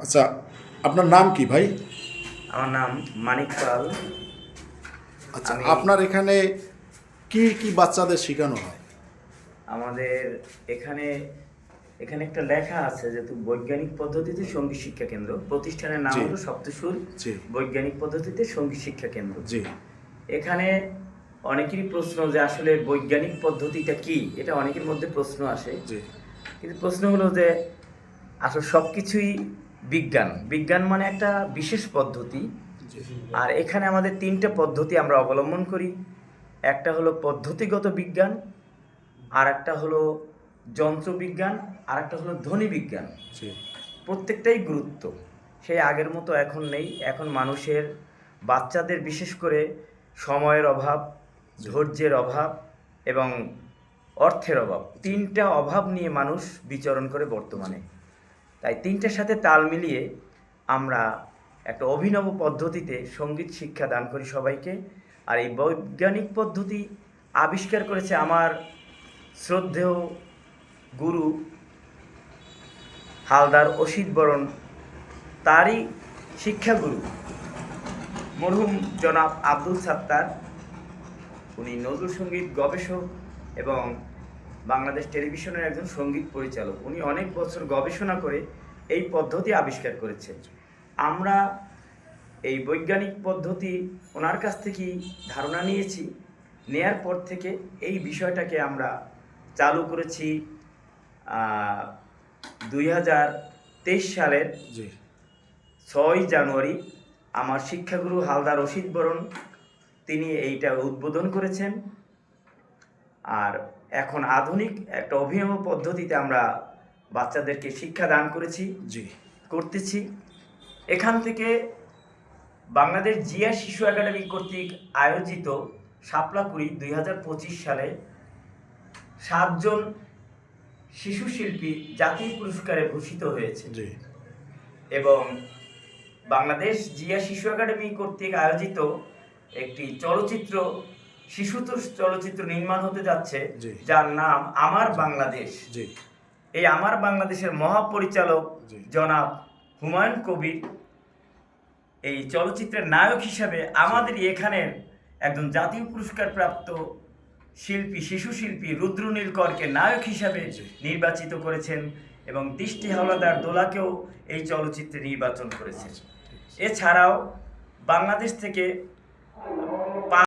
আচ্ছা, আপনার নাম কি ভাই? আমার নাম মানিক পাল। আচ্ছা, আমি আপনার এখানে কি কি বাচ্চাদের শেখানো হয়? আমাদের এখানে এখানে একটা লেখা আছে যেহেতু বৈজ্ঞানিক পদ্ধতিতে সঙ্গীত শিক্ষা কেন্দ্র, প্রতিষ্ঠানের নাম জি, হলো সপ্তসুর জি, বৈজ্ঞানিক পদ্ধতিতে সঙ্গীত শিক্ষা কেন্দ্র। জি, এখানে অনেকেরই প্রশ্ন যে আসলে বৈজ্ঞানিক পদ্ধতিটা কি, এটা অনেকের মধ্যে প্রশ্ন আসে। জি, কিন্তু প্রশ্ন হলো যে আসলে সব কিছুই বিজ্ঞান। বিজ্ঞান মানে একটা বিশেষ পদ্ধতি। জি, আর এখানে আমাদের তিনটে পদ্ধতি আমরা অবলম্বন করি। একটা হলো পদ্ধতিগত বিজ্ঞান, আর একটা হলো যন্ত্রবিজ্ঞান, আর একটা হলো ধ্বনি বিজ্ঞান। জি, প্রত্যেকটাই গুরুত্ব সেই আগের মতো এখন নেই। এখন মানুষের বাচ্চাদের বিশেষ করে সময়ের অভাব, জি, ধৈর্যের অভাব এবং অর্থের অভাব, জি, তিনটা অভাব নিয়ে মানুষ বিচরণ করে জি, বর্তমানে। তাই তিনটার সাথে তাল মিলিয়ে আমরা একটা অভিনব পদ্ধতিতে সঙ্গীত শিক্ষা দান করি সবাইকে। আর এই বৈজ্ঞানিক পদ্ধতি আবিষ্কার করেছে আমার শ্রদ্ধেয় গুরু হালদার অসিত বরণ, তারই শিক্ষাগুরু মরহুম জনাব আব্দুল সাত্তার। উনি নজরুল সঙ্গীত গবেষক এবং বাংলাদেশ টেলিভিশনের একজন সঙ্গীত পরিচালক। উনি অনেক বছর গবেষণা করে এই পদ্ধতি আবিষ্কার করেছেন। আমরা এই বৈজ্ঞানিক পদ্ধতি ওনার কাছ থেকেই ধারণা নিয়েছি। নেয়ার পর থেকে এই বিষয়টাকে আমরা চালু করেছি 2023 সালের জি, 6 জানুয়ারি। আমার শিক্ষাগুরু হালদার রশিদ বরণ তিনি এইটা উদ্বোধন করেছেন। আর এখন আধুনিক একটা অভিনব পদ্ধতিতে আমরা বাচ্চাদেরকে শিক্ষা দান জি, করতেছি। এখান থেকে বাংলাদেশ জিয়া শিশু একাডেমি কর্তৃক আয়োজিত শাপলাকুড়ি 2025 সালে 7 জন শিশু শিল্পী জাতীয় পুরস্কারে ভূষিত হয়েছে। জি, এবং বাংলাদেশ জিয়া শিশু একাডেমি কর্তৃক আয়োজিত একটি চলচ্চিত্র, শিশুতোষ চলচ্চিত্র নির্মাণ হতে যাচ্ছে, জি, যার নাম আমার বাংলাদেশ। জি, এই আমার বাংলাদেশের মহাপরিচালক জি, জনাব হুমায়ুন কবির এই চলচ্চিত্রের নায়ক হিসাবে জি, আমাদের এখানের একজন জাতীয় পুরস্কার প্রাপ্ত শিল্পী, শিশু শিল্পী রুদ্র নীলকরকে নায়ক হিসাবে জি, নির্বাচিত করেছেন এবং দৃষ্টি হাওলাদার দোলাকেও এই চলচ্চিত্রে নির্বাচন করেছেন। আচ্ছা, ঠিক আছে। এছাড়াও বাংলাদেশ থেকে